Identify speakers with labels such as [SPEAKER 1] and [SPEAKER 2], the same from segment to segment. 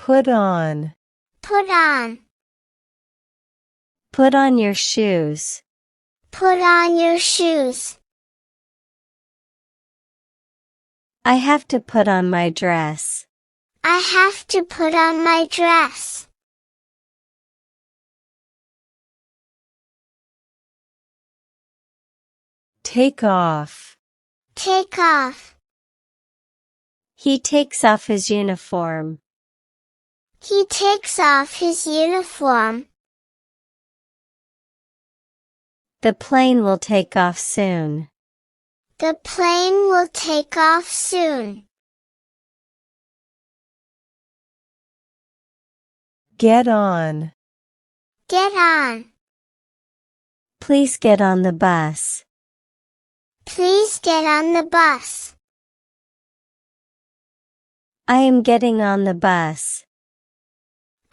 [SPEAKER 1] Put on.
[SPEAKER 2] Put on.
[SPEAKER 1] Put on your shoes.
[SPEAKER 2] Put on your shoes.
[SPEAKER 1] I have to put on my dress.
[SPEAKER 2] I have to put on my dress.
[SPEAKER 1] Take off.
[SPEAKER 2] Take off.
[SPEAKER 1] He takes off his uniform.
[SPEAKER 2] He takes off his uniform.
[SPEAKER 1] The plane will take off soon.
[SPEAKER 2] The plane will take off soon.
[SPEAKER 1] Get on.
[SPEAKER 2] Get on.
[SPEAKER 1] Please get on the bus.
[SPEAKER 2] Please get on the bus.
[SPEAKER 1] I am getting on the bus.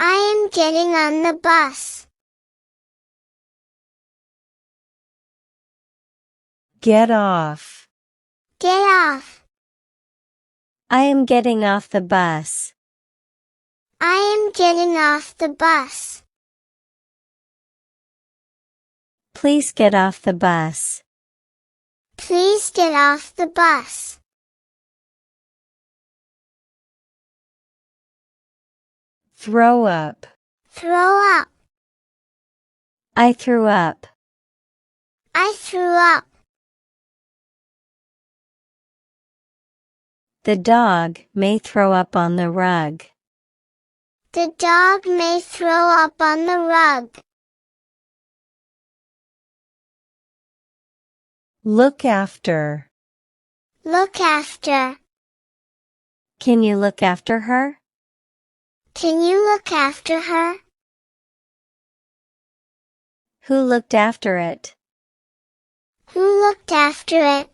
[SPEAKER 2] I am getting on the bus.
[SPEAKER 1] Get off.
[SPEAKER 2] Get off.
[SPEAKER 1] I am getting off the bus.
[SPEAKER 2] I am getting off the bus.
[SPEAKER 1] Please get off the bus.
[SPEAKER 2] Please get off the bus.
[SPEAKER 1] Throw up.
[SPEAKER 2] Throw up.
[SPEAKER 1] I threw up.
[SPEAKER 2] I threw up.
[SPEAKER 1] The dog may throw up on the rug.
[SPEAKER 2] The dog may throw up on the rug.
[SPEAKER 1] Look after.
[SPEAKER 2] Look after.
[SPEAKER 1] Can you look after her?
[SPEAKER 2] Can you look after her?
[SPEAKER 1] Who looked after it?
[SPEAKER 2] Who looked after it?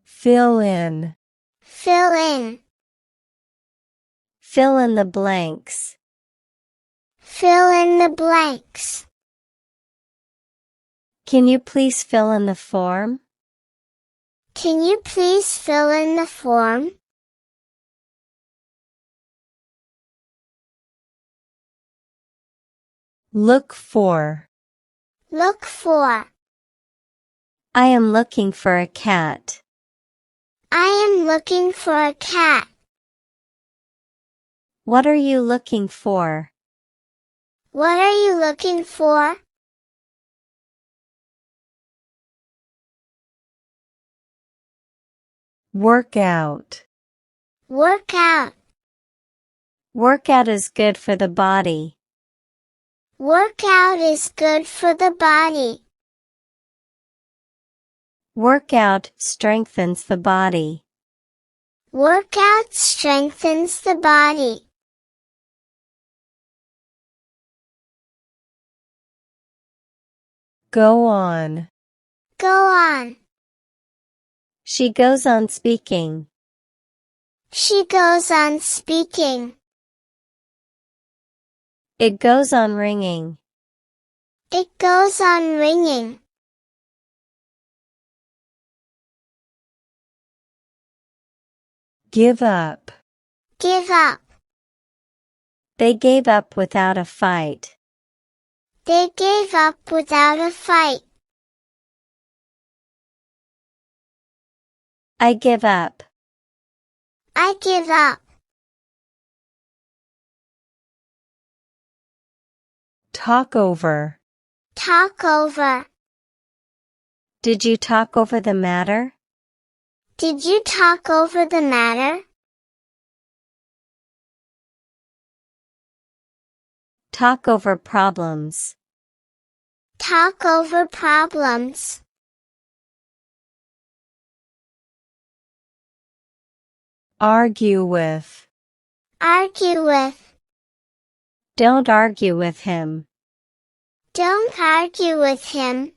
[SPEAKER 1] Fill in.
[SPEAKER 2] Fill in.
[SPEAKER 1] Fill in the blanks.
[SPEAKER 2] Fill in the blanks.
[SPEAKER 1] Can you please fill in the form?
[SPEAKER 2] Can you please fill in the form?
[SPEAKER 1] Look for.
[SPEAKER 2] Look for.
[SPEAKER 1] I am looking for a cat.
[SPEAKER 2] I am looking for a cat.
[SPEAKER 1] What are you looking for?
[SPEAKER 2] What are you looking for?
[SPEAKER 1] Work out.
[SPEAKER 2] Work out.
[SPEAKER 1] Workout is good for the body.
[SPEAKER 2] Work out is good for the body.
[SPEAKER 1] Workout strengthens the body.
[SPEAKER 2] Workout strengthens the body.
[SPEAKER 1] Go on.
[SPEAKER 2] Go on.
[SPEAKER 1] She goes on speaking.
[SPEAKER 2] She goes on speaking.
[SPEAKER 1] It goes on ringing.
[SPEAKER 2] It goes on ringing.
[SPEAKER 1] Give up.
[SPEAKER 2] Give up.
[SPEAKER 1] They gave up without a fight.
[SPEAKER 2] They gave up without a fight.
[SPEAKER 1] I give up.
[SPEAKER 2] I give up.
[SPEAKER 1] Talk over.
[SPEAKER 2] Talk over.
[SPEAKER 1] Did you talk over the matter?
[SPEAKER 2] Did you talk over the matter?
[SPEAKER 1] Talk over problems.
[SPEAKER 2] Talk over problems.
[SPEAKER 1] Argue with.
[SPEAKER 2] Argue with.
[SPEAKER 1] Don't argue with him.
[SPEAKER 2] Don't argue with him.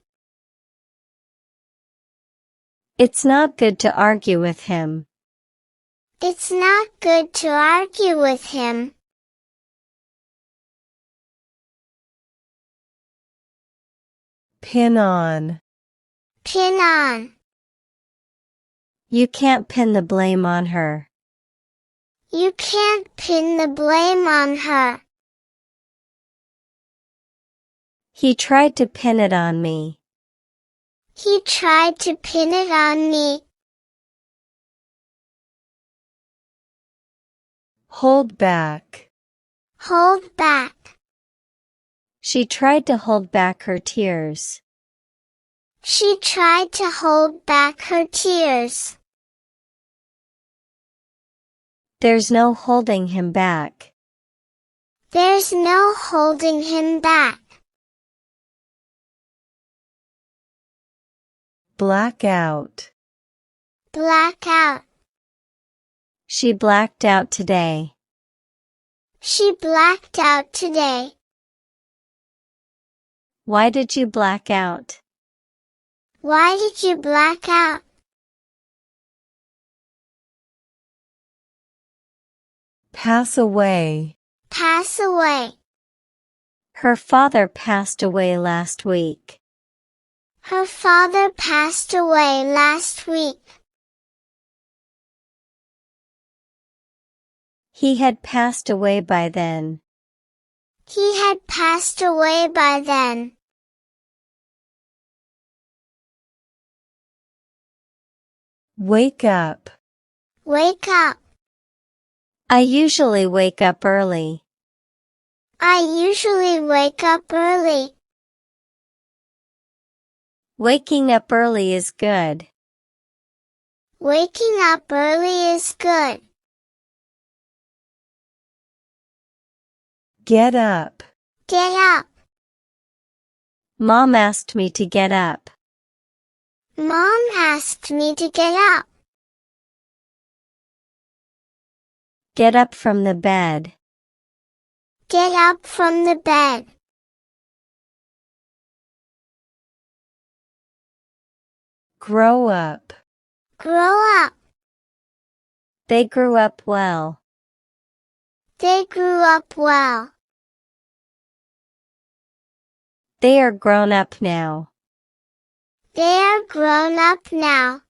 [SPEAKER 1] It's not good to argue with him.
[SPEAKER 2] It's not good to argue with him.
[SPEAKER 1] Pin on.
[SPEAKER 2] Pin on.
[SPEAKER 1] You can't pin the blame on her.
[SPEAKER 2] You can't pin the blame on her.
[SPEAKER 1] He tried to pin it on me.
[SPEAKER 2] He tried to pin it on me.
[SPEAKER 1] Hold back.
[SPEAKER 2] Hold back.
[SPEAKER 1] She tried to hold back her tears.
[SPEAKER 2] She tried to hold back her tears.
[SPEAKER 1] There's no holding him back.
[SPEAKER 2] There's no holding him back.
[SPEAKER 1] Black out.
[SPEAKER 2] Black out.
[SPEAKER 1] She blacked out today.
[SPEAKER 2] She blacked out today.
[SPEAKER 1] Why did you black out?
[SPEAKER 2] Why did you black out?
[SPEAKER 1] Pass away.
[SPEAKER 2] Pass away.
[SPEAKER 1] Her father passed away last week.
[SPEAKER 2] Her father passed away last week.
[SPEAKER 1] He had passed away by then.
[SPEAKER 2] He had passed away by then.
[SPEAKER 1] Wake up.
[SPEAKER 2] Wake up.
[SPEAKER 1] I usually wake up early.
[SPEAKER 2] I usually wake up early.
[SPEAKER 1] Waking up early is good.
[SPEAKER 2] Waking up early is good.
[SPEAKER 1] Get up.
[SPEAKER 2] Get up.
[SPEAKER 1] Mom asked me to get up.
[SPEAKER 2] Mom asked me to get up.
[SPEAKER 1] Get up from the bed.
[SPEAKER 2] Get up from the bed.
[SPEAKER 1] Grow up.
[SPEAKER 2] Grow up.
[SPEAKER 1] They grew up well.
[SPEAKER 2] They grew up well.
[SPEAKER 1] They are grown up now.
[SPEAKER 2] They are grown up now.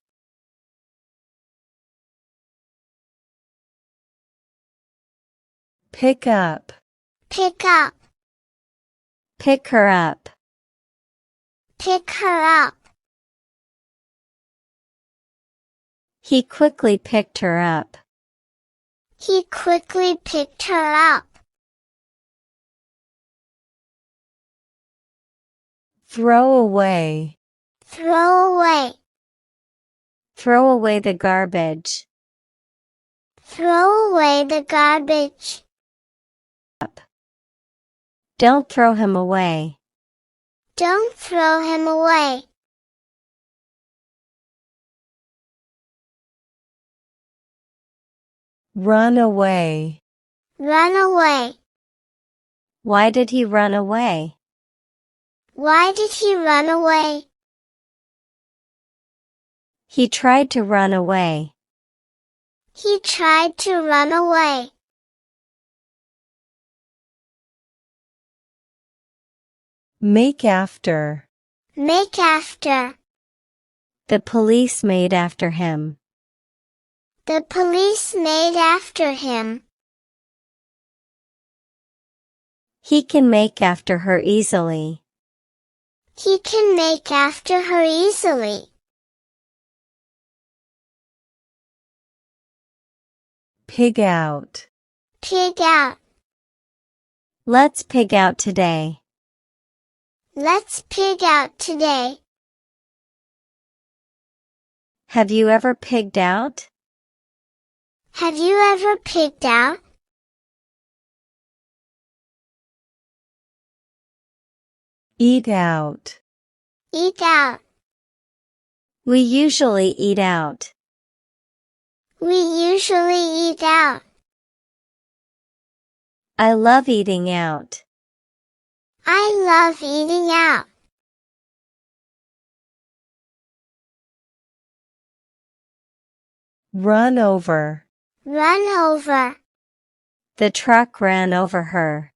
[SPEAKER 1] Pick up.
[SPEAKER 2] Pick up.
[SPEAKER 1] Pick her up.
[SPEAKER 2] Pick her up.
[SPEAKER 1] He quickly picked her up.
[SPEAKER 2] He quickly picked her up.
[SPEAKER 1] Throw away.
[SPEAKER 2] Throw away.
[SPEAKER 1] Throw away the garbage.
[SPEAKER 2] Throw away the garbage.
[SPEAKER 1] Don't throw him away.
[SPEAKER 2] Don't throw him away.
[SPEAKER 1] Run away.
[SPEAKER 2] Run away.
[SPEAKER 1] Why did he run away?
[SPEAKER 2] Why did he run away?
[SPEAKER 1] He tried to run away.
[SPEAKER 2] He tried to run away.
[SPEAKER 1] Make after.
[SPEAKER 2] Make after.
[SPEAKER 1] The police made after him.
[SPEAKER 2] The police made after him.
[SPEAKER 1] He can make after her easily.
[SPEAKER 2] He can make after her easily.
[SPEAKER 1] Pig out.
[SPEAKER 2] Pig out.
[SPEAKER 1] Let's pig out today.
[SPEAKER 2] Let's pig out today.
[SPEAKER 1] Have you ever pigged out?
[SPEAKER 2] Have you ever pigged out?
[SPEAKER 1] Eat out.
[SPEAKER 2] Eat out.
[SPEAKER 1] We usually eat out.
[SPEAKER 2] We usually eat out.
[SPEAKER 1] I love eating out.
[SPEAKER 2] I love eating out.
[SPEAKER 1] Run over.
[SPEAKER 2] Run over.
[SPEAKER 1] The truck ran over her.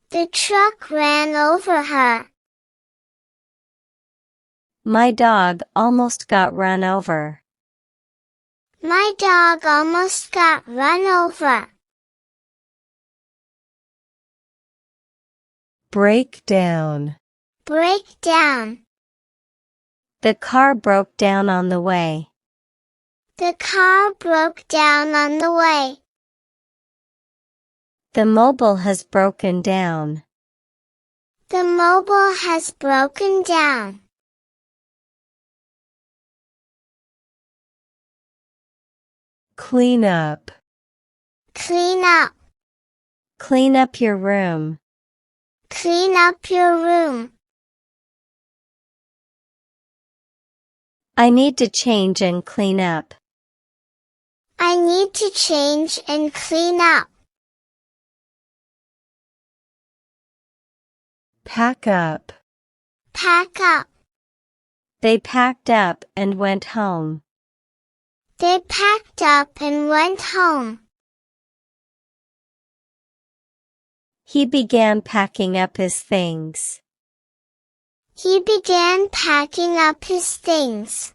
[SPEAKER 2] The truck ran over her.
[SPEAKER 1] My dog almost got run over.
[SPEAKER 2] My dog almost got run over.
[SPEAKER 1] Break down.
[SPEAKER 2] Break down.
[SPEAKER 1] The car broke down on the way.
[SPEAKER 2] The car broke down on the way.
[SPEAKER 1] The mobile has broken down.
[SPEAKER 2] The mobile has broken down.
[SPEAKER 1] Clean up.
[SPEAKER 2] Clean up.
[SPEAKER 1] Clean up your room.
[SPEAKER 2] Clean up your room.
[SPEAKER 1] I need to change and clean up.
[SPEAKER 2] I need to change and clean up.
[SPEAKER 1] Pack up.
[SPEAKER 2] Pack up.
[SPEAKER 1] They packed up and went home.
[SPEAKER 2] They packed up and went home.
[SPEAKER 1] He began packing up his things.
[SPEAKER 2] He began packing up his things.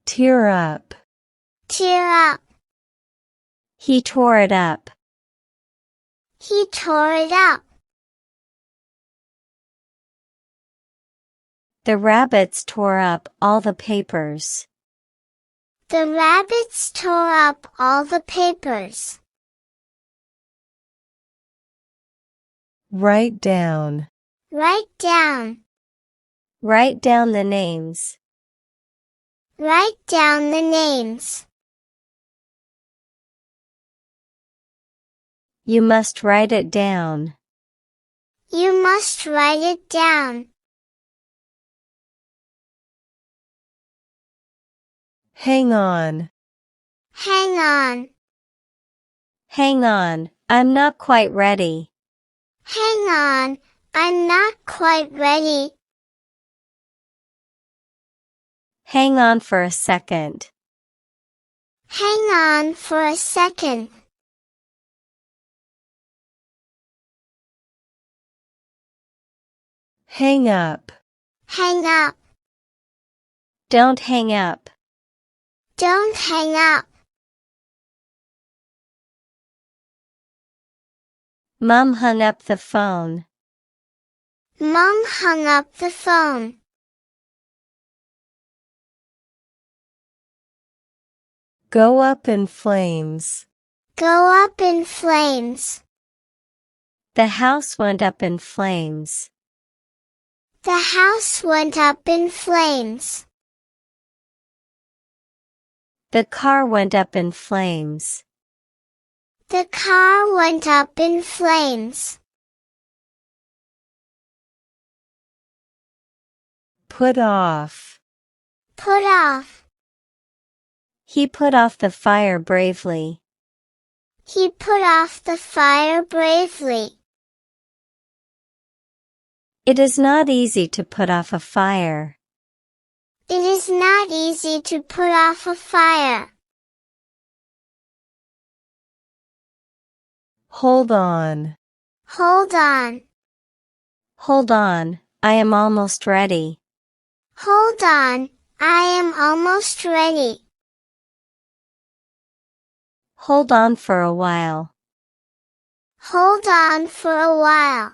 [SPEAKER 1] Tear up.
[SPEAKER 2] Tear up.
[SPEAKER 1] He tore it up.
[SPEAKER 2] He tore it up.
[SPEAKER 1] The rabbits tore up all the papers.
[SPEAKER 2] The rabbits tore up all the papers.
[SPEAKER 1] Write down.
[SPEAKER 2] Write down.
[SPEAKER 1] Write down the names.
[SPEAKER 2] Write down the names.
[SPEAKER 1] You must write it down.
[SPEAKER 2] You must write it down.
[SPEAKER 1] Hang on.
[SPEAKER 2] Hang on.
[SPEAKER 1] Hang on, I'm not quite ready.
[SPEAKER 2] Hang on, I'm not quite ready.
[SPEAKER 1] Hang on for a second.
[SPEAKER 2] Hang on for a second.
[SPEAKER 1] Hang up.
[SPEAKER 2] Hang up.
[SPEAKER 1] Don't hang up.
[SPEAKER 2] Don't hang up.
[SPEAKER 1] Mom hung up the phone.
[SPEAKER 2] Mom hung up the phone.
[SPEAKER 1] Go up in flames.
[SPEAKER 2] Go up in flames.
[SPEAKER 1] The house went up in flames.
[SPEAKER 2] The house went up in flames.
[SPEAKER 1] The car went up in flames.
[SPEAKER 2] The car went up in flames.
[SPEAKER 1] Put off.
[SPEAKER 2] Put off.
[SPEAKER 1] He put off the fire bravely.
[SPEAKER 2] He put off the fire bravely.
[SPEAKER 1] It is not easy to put off a fire.
[SPEAKER 2] It is not easy to put off a fire.
[SPEAKER 1] Hold on.
[SPEAKER 2] Hold on.
[SPEAKER 1] Hold on, I am almost ready.
[SPEAKER 2] Hold on, I am almost ready.
[SPEAKER 1] Hold on for a while.
[SPEAKER 2] Hold on for a while.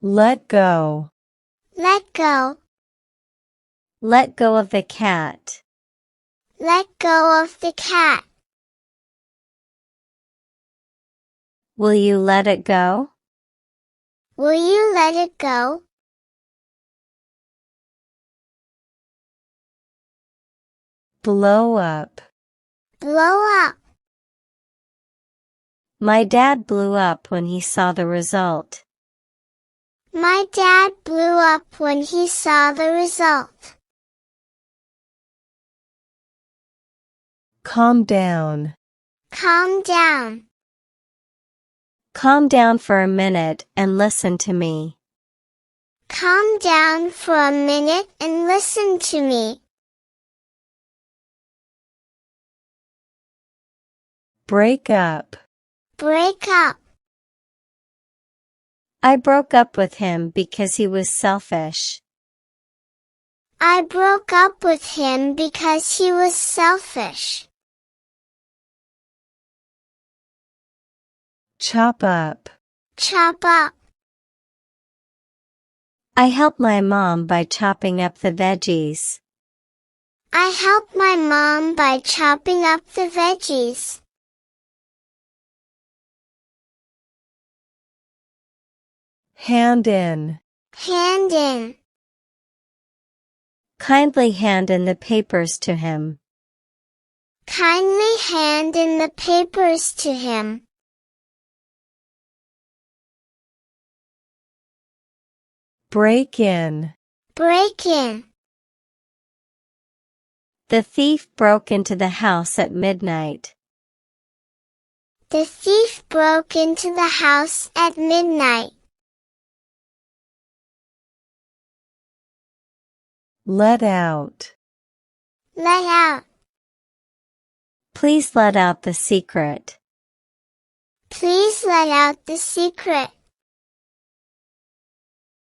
[SPEAKER 1] Let go.
[SPEAKER 2] Let go.
[SPEAKER 1] Let go of the cat.
[SPEAKER 2] Let go of the cat.
[SPEAKER 1] Will you let it go?
[SPEAKER 2] Will you let it go?
[SPEAKER 1] Blow up.
[SPEAKER 2] Blow up.
[SPEAKER 1] My dad blew up when he saw the result.
[SPEAKER 2] My dad blew up when he saw the result.
[SPEAKER 1] Calm down.
[SPEAKER 2] Calm down.
[SPEAKER 1] Calm down for a minute and listen to me.
[SPEAKER 2] Calm down for a minute and listen to me.
[SPEAKER 1] Break up.
[SPEAKER 2] Break up.
[SPEAKER 1] I broke up with him because he was selfish.
[SPEAKER 2] I broke up with him because he was selfish.
[SPEAKER 1] Chop up.
[SPEAKER 2] Chop up.
[SPEAKER 1] I helped my mom by chopping up the veggies.
[SPEAKER 2] I helped my mom by chopping up the veggies.
[SPEAKER 1] Hand in.
[SPEAKER 2] Hand in.
[SPEAKER 1] Kindly hand in the papers to him.
[SPEAKER 2] Kindly hand in the papers to him.
[SPEAKER 1] Break in.
[SPEAKER 2] Break in.
[SPEAKER 1] The thief broke into the house at midnight.
[SPEAKER 2] The thief broke into the house at midnight.
[SPEAKER 1] Let out.
[SPEAKER 2] Let out.
[SPEAKER 1] Please let out the secret.
[SPEAKER 2] Please let out the secret.